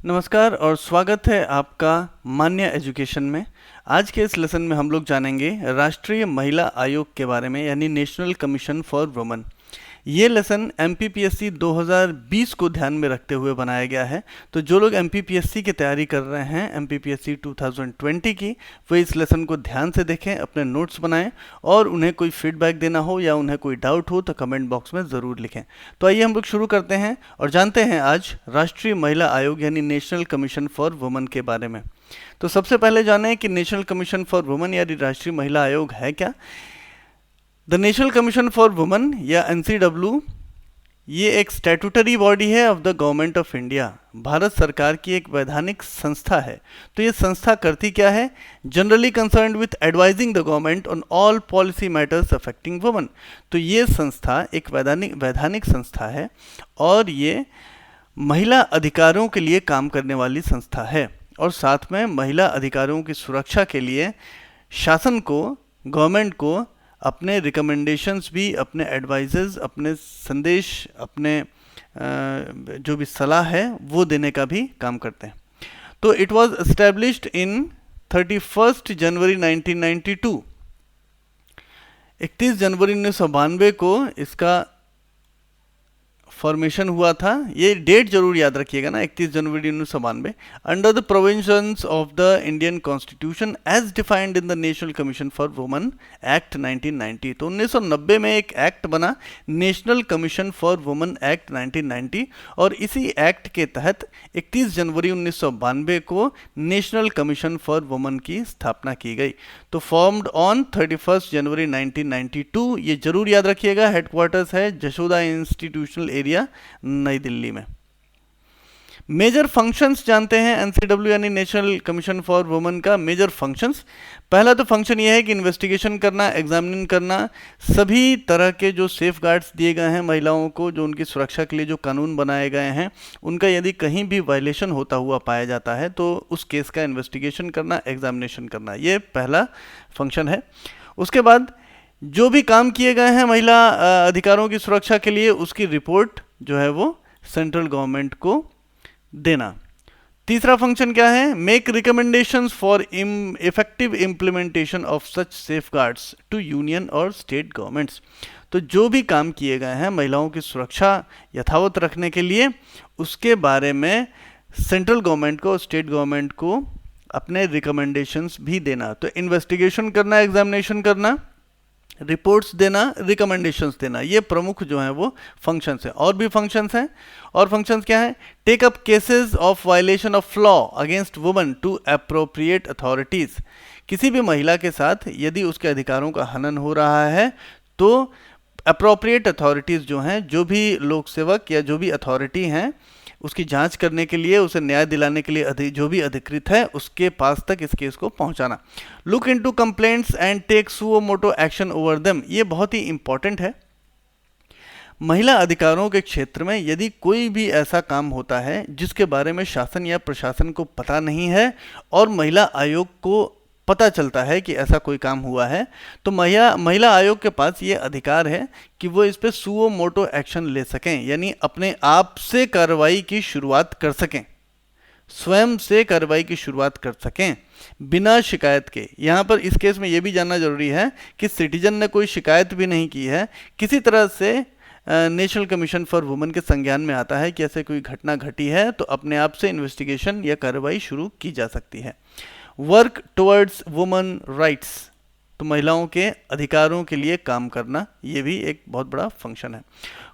नमस्कार और स्वागत है आपका मान्य एजुकेशन में। आज के इस लेसन में हम लोग जानेंगे राष्ट्रीय महिला आयोग के बारे में, यानी नेशनल कमीशन फॉर वुमेन। ये लेसन एमपीपीएससी 2020 को ध्यान में रखते हुए बनाया गया है। तो जो लोग एमपीपीएससी की तैयारी कर रहे हैं एमपीपीएससी 2020 की, वो इस लेसन को ध्यान से देखें, अपने नोट्स बनाएं और उन्हें कोई फीडबैक देना हो या उन्हें कोई डाउट हो तो कमेंट बॉक्स में ज़रूर लिखें। तो आइए हम लोग शुरू करते हैं और जानते हैं आज राष्ट्रीय महिला आयोग यानी नेशनल कमीशन फॉर वुमेन के बारे में। तो सबसे पहले जानें कि नेशनल कमीशन फॉर वुमेन यानी राष्ट्रीय महिला आयोग है क्या। The national commission for women या एनसीडब्ल्यू ये एक स्टैट्यूटरी बॉडी है of the government of India. Bharat सरकार की एक वैधानिक संस्था है। तो ये संस्था करती क्या है? Generally concerned with advising the government on all policy matters affecting women. तो ये संस्था एक वैधानिक संस्था है और ये महिला अधिकारों के लिए काम करने वाली संस्था है और साथ में महिला अधिकारों की सुरक्षा के लिए शासन को, गवर्नमेंट को अपने रिकमेंडेशंस भी, अपने एडवाइजेस, अपने संदेश, अपने जो भी सलाह है वो देने का भी काम करते हैं। तो इट वाज एस्टैब्लिश्ड इन 31 जनवरी 1992। 31 जनवरी 1992 को इसका फॉर्मेशन हुआ था। ये डेट जरूर याद रखिएगा ना, 31 जनवरी 1992। Under the provisions of the Indian constitution as defined in the national commission for women act 1990। तो 1990 में एक एक्ट बना, national commission for women act 1990, और इसी एक्ट के तहत 31 जनवरी 1992 को नेशनल कमीशन फॉर वुमेन की स्थापना की गई। तो फॉर्म्ड ऑन 31 जनवरी 1992। ये जरूर याद रखिएगा। हेडक्वार्टर्स है जशोदा इंस्टीट्यूशनल एरिया, नई दिल्ली में। मेजर फंक्शंस जानते हैं एनसीडब्ल्यू यानी नेशनल कमीशन फॉर वुमेन का। मेजर फंक्शंस, पहला तो फंक्शन यह है कि इन्वेस्टिगेशन करना, एग्जामिन करना, सभी तरह के जो सेफ गार्ड्स दिए गए हैं महिलाओं को, जो उनकी सुरक्षा के लिए जो कानून बनाए गए हैं, उनका यदि कहीं भी वायलेशन होता हुआ पाया जाता है तो उस केस का इन्वेस्टिगेशन करना, एग्जामिनेशन करना, ये पहला फंक्शन है। उसके बाद जो भी काम किए गए हैं महिला अधिकारों की सुरक्षा के लिए, उसकी रिपोर्ट जो है वो सेंट्रल गवर्नमेंट को देना। तीसरा फंक्शन क्या है? Make recommendations for effective implementation of such safeguards to union और स्टेट गवर्नमेंट्स। तो जो भी काम किए गए हैं महिलाओं की सुरक्षा यथावत रखने के लिए, उसके बारे में सेंट्रल गवर्नमेंट को, स्टेट गवर्नमेंट को अपने रिकमेंडेशंस भी देना। तो इन्वेस्टिगेशन करना, एग्जामिनेशन करना, रिपोर्ट्स देना, रिकमेंडेशंस देना, ये प्रमुख जो हैं वो फंक्शंस हैं। और भी फंक्शंस हैं। और फंक्शंस क्या है? Take up cases of violation of law against women to appropriate authorities. किसी भी महिला के साथ यदि उसके अधिकारों का हनन हो रहा है तो अप्रोप्रिएट अथॉरिटीज जो हैं, जो भी लोक सेवक या जो भी अथॉरिटी हैं, उसकी जांच करने के लिए, उसे न्याय दिलाने के लिए जो भी अधिकृत है, उसके पास तक इस केस को पहुंचाना। Look into complaints and take suo motu action over them. ये बहुत ही इंपॉर्टेंट है। महिला अधिकारों के क्षेत्र में यदि कोई भी ऐसा काम होता है जिसके बारे में शासन या प्रशासन को पता नहीं है और महिला आयोग को पता चलता है कि ऐसा कोई काम हुआ है, तो महिला आयोग के पास ये अधिकार है कि वो इस पे सुओ मोटो एक्शन ले सकें, यानी अपने आप से कार्रवाई की शुरुआत कर सकें, स्वयं से कार्रवाई की शुरुआत कर सकें बिना शिकायत के। यहाँ पर इस केस में ये भी जानना जरूरी है कि सिटीजन ने कोई शिकायत भी नहीं की है, किसी तरह से नेशनल कमीशन फॉर वुमेन के संज्ञान में आता है कि ऐसे कोई घटना घटी है, तो अपने आप से इन्वेस्टिगेशन या कार्रवाई शुरू की जा सकती है। वर्क टुवर्ड्स वुमेन राइट्स, तो महिलाओं के अधिकारों के लिए काम करना, ये भी एक बहुत बड़ा फंक्शन है।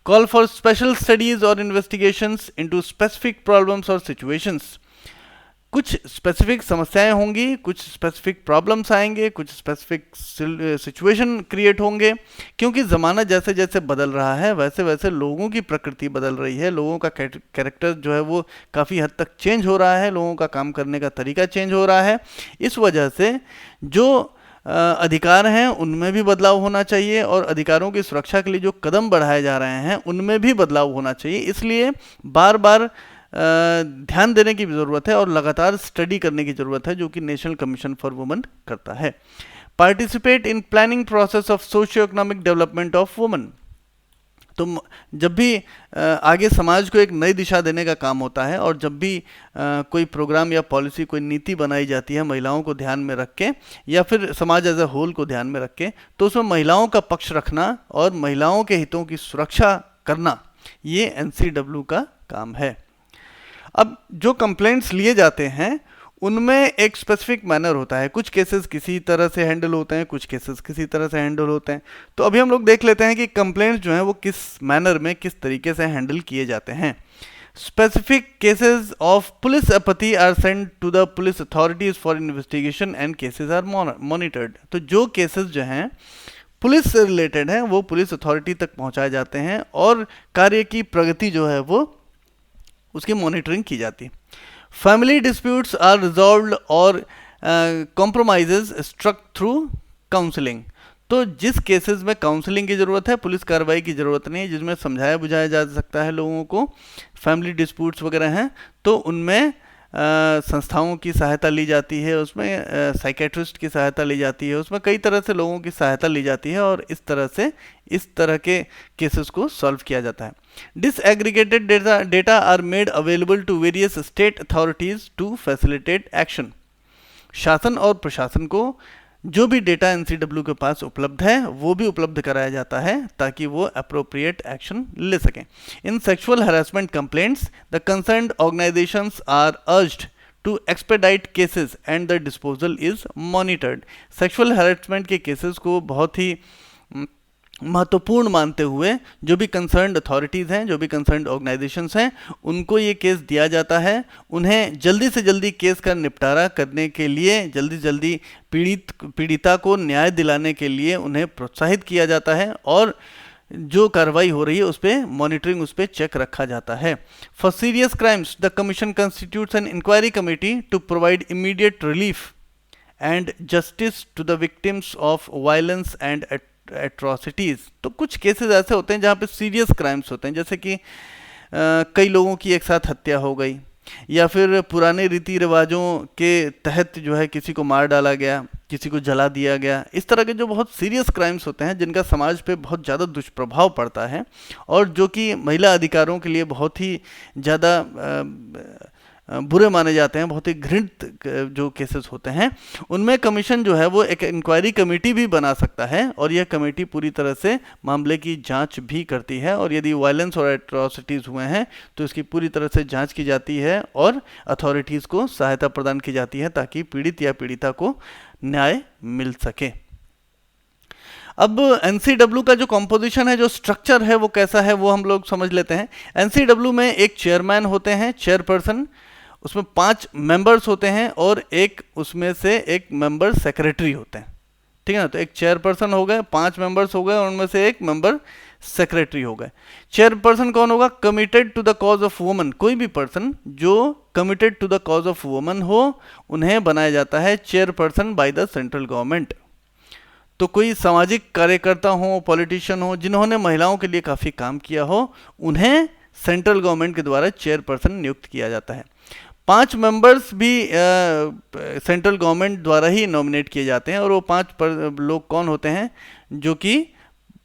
कॉल फॉर स्पेशल स्टडीज और इन्वेस्टिगेशंस इनटू स्पेसिफिक प्रॉब्लम्स और सिचुएशंस। कुछ स्पेसिफिक समस्याएं होंगी, कुछ स्पेसिफिक प्रॉब्लम्स आएंगे, कुछ स्पेसिफिक सिचुएशन क्रिएट होंगे, क्योंकि ज़माना जैसे जैसे बदल रहा है वैसे वैसे लोगों की प्रकृति बदल रही है, लोगों का कैरेक्टर जो है वो काफ़ी हद तक चेंज हो रहा है, लोगों का काम करने का तरीका चेंज हो रहा है। इस वजह से जो अधिकार हैं उनमें भी बदलाव होना चाहिए और अधिकारों की सुरक्षा के लिए जो कदम बढ़ाए जा रहे हैं उनमें भी बदलाव होना चाहिए। इसलिए बार बार ध्यान देने की ज़रूरत है और लगातार स्टडी करने की ज़रूरत है, जो कि नेशनल कमीशन फॉर वुमेन करता है। Participate in planning process of socio economic development of women. तो जब भी आगे समाज को एक नई दिशा देने का काम होता है और जब भी कोई प्रोग्राम या पॉलिसी, कोई नीति बनाई जाती है महिलाओं को ध्यान में रख के या फिर समाज एज ए होल को ध्यान में रख के, तो उसमें महिलाओं का पक्ष रखना और महिलाओं के हितों की सुरक्षा करना, ये एनसीडब्ल्यू का काम है। अब जो कंप्लेंट्स लिए जाते हैं उनमें एक स्पेसिफिक मैनर होता है। कुछ केसेस किसी तरह से हैंडल होते हैं, कुछ केसेस किसी तरह से हैंडल होते हैं। तो अभी हम लोग देख लेते हैं कि कंप्लेंट्स जो हैं वो किस मैनर में, किस तरीके से हैंडल किए जाते हैं। Specific cases of police apathy are send to the police authorities for investigation and cases are monitored. तो जो केसेस जो हैं पुलिस से रिलेटेड हैं वो पुलिस अथॉरिटी तक पहुंचाए जाते हैं और कार्य की प्रगति जो है वो उसकी मॉनिटरिंग की जाती है। फैमिली डिस्प्यूट्स आर रिजॉल्व्ड और कॉम्प्रोमाइजेज स्ट्रक थ्रू काउंसलिंग। तो जिस केसेस में काउंसलिंग की ज़रूरत है, पुलिस कार्रवाई की ज़रूरत नहीं है, जिसमें समझाया बुझाया जा सकता है लोगों को, फैमिली डिस्प्यूट्स वगैरह हैं, तो उनमें संस्थाओं की सहायता ली जाती है, उसमें साइकेट्रिस्ट की सहायता ली जाती है, उसमें कई तरह से लोगों की सहायता ली जाती है और इस तरह से इस तरह के केसेस को सॉल्व किया जाता है। Disaggregated data are made available to various state authorities to facilitate action. शासन और प्रशासन को जो भी डेटा एनसीडब्ल्यू के पास उपलब्ध है वो भी उपलब्ध कराया जाता है ताकि वो अप्रोप्रिएट एक्शन ले सकें। In sexual harassment complaints the concerned organisations are urged to expedite cases and the disposal is monitored. Sexual harassment के केसेस को बहुत ही महत्वपूर्ण मानते हुए जो भी कंसर्न्ड अथॉरिटीज़ हैं, जो भी कंसर्न्ड ऑर्गेनाइजेशंस हैं, उनको ये केस दिया जाता है। उन्हें जल्दी से जल्दी केस का निपटारा करने के लिए, जल्दी जल्दी पीड़िता को न्याय दिलाने के लिए उन्हें प्रोत्साहित किया जाता है और जो कार्रवाई हो रही है उस पर मॉनिटरिंग, उस पर चेक रखा जाता है। For serious crimes the commission constitutes an inquiry committee to provide immediate relief and justice to the victims of violence and atrocities. तो कुछ केसेस ऐसे होते हैं जहाँ पे सीरियस क्राइम्स होते हैं, जैसे कि कई लोगों की एक साथ हत्या हो गई या फिर पुराने रीति रिवाजों के तहत जो है किसी को मार डाला गया, किसी को जला दिया गया। इस तरह के जो बहुत सीरियस क्राइम्स होते हैं जिनका समाज पे बहुत ज़्यादा दुष्प्रभाव पड़ता है और जो कि महिला अधिकारों के लिए बहुत ही ज़्यादा बुरे माने जाते हैं, बहुत ही घृणित जो केसेस होते हैं, उनमें कमीशन जो है वो एक इंक्वायरी कमेटी भी बना सकता है और यह कमेटी पूरी तरह से मामले की जांच भी करती है और यदि वायलेंस और एट्रॉसिटीज़ हुए हैं तो इसकी पूरी तरह से जांच की जाती है और अथॉरिटीज़ को सहायता प्रदान की जाती है ताकि पीड़ित या पीड़िता को न्याय मिल सके। अब एनसीडब्ल्यू का जो कॉम्पोजिशन है, जो स्ट्रक्चर है वो कैसा है वो हम लोग समझ लेते हैं। एनसीडब्ल्यू में एक चेयरमैन होते हैं, चेयरपर्सन, उसमें 5 मेंबर्स होते हैं और एक उसमें से एक मेंबर सेक्रेटरी होते हैं, ठीक है ना। तो एक चेयरपर्सन हो गए, 5 मेंबर्स हो गए और उनमें से एक मेंबर सेक्रेटरी हो गए। चेयरपर्सन कौन होगा? Committed to the cause of woman. कोई भी पर्सन जो committed to the cause of woman हो उन्हें बनाया जाता है chairperson by the central government. तो कोई सामाजिक कार्यकर्ता हो, पॉलिटिशियन हो, जिन्होंने महिलाओं के लिए काफ़ी काम किया हो, उन्हें सेंट्रल गवर्नमेंट के द्वारा चेयरपर्सन नियुक्त किया जाता है। 5 मेंबर्स भी सेंट्रल गवर्नमेंट द्वारा ही नॉमिनेट किए जाते हैं और वो 5 लोग कौन होते हैं? जो कि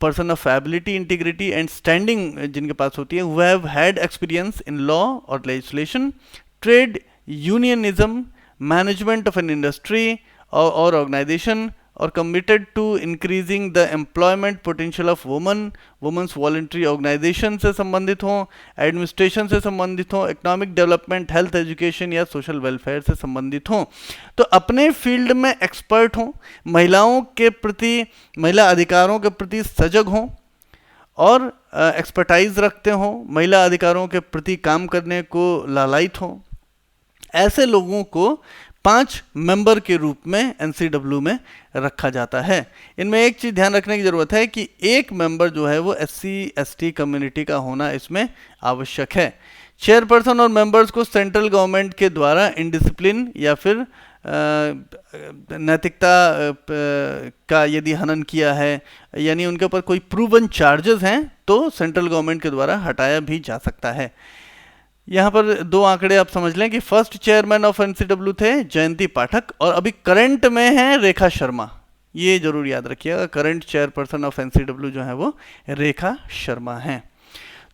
person of ability, integrity and standing जिनके पास होती है, who have had experience in law और legislation, trade unionism, management of an industry और ऑर्गेनाइजेशन और committed to increasing the employment potential of women's voluntary organisation से संबंधित हों, एडमिनिस्ट्रेशन से संबंधित हों, इकोनॉमिक डेवलपमेंट, हेल्थ, एजुकेशन या सोशल वेलफेयर से संबंधित हों, तो अपने फील्ड में एक्सपर्ट हों, महिलाओं के प्रति, महिला अधिकारों के प्रति सजग हों और एक्सपर्टाइज रखते हों, महिला अधिकारों के प्रति काम करने को लालायित हों। ऐसे लोगों को 5 मेंबर के रूप में एनसीडब्ल्यू में रखा जाता है। इनमें एक चीज़ ध्यान रखने की ज़रूरत है कि एक मेंबर जो है वो SC/ST कम्युनिटी का होना इसमें आवश्यक है। चेयरपर्सन और मेंबर्स को सेंट्रल गवर्नमेंट के द्वारा इनडिसिप्लिन या फिर नैतिकता का यदि हनन किया है, यानी उनके ऊपर कोई प्रूवन चार्जेस हैं, तो सेंट्रल गवर्नमेंट के द्वारा हटाया भी जा सकता है। यहाँ पर 2 आंकड़े आप समझ लें कि फर्स्ट चेयरमैन ऑफ एनसीडब्ल्यू थे जयंती पाठक और अभी करंट में हैं रेखा शर्मा। ये जरूर याद रखिएगा। करंट चेयरपर्सन ऑफ एनसीडब्ल्यू जो है वो रेखा शर्मा हैं।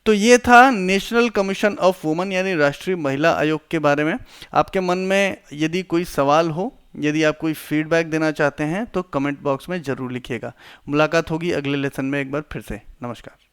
तो ये था नेशनल कमीशन ऑफ वुमेन यानी राष्ट्रीय महिला आयोग के बारे में। आपके मन में यदि कोई सवाल हो, यदि आप कोई फीडबैक देना चाहते हैं तो कमेंट बॉक्स में ज़रूर लिखिएगा। मुलाकात होगी अगले लेसन में एक बार फिर से। नमस्कार।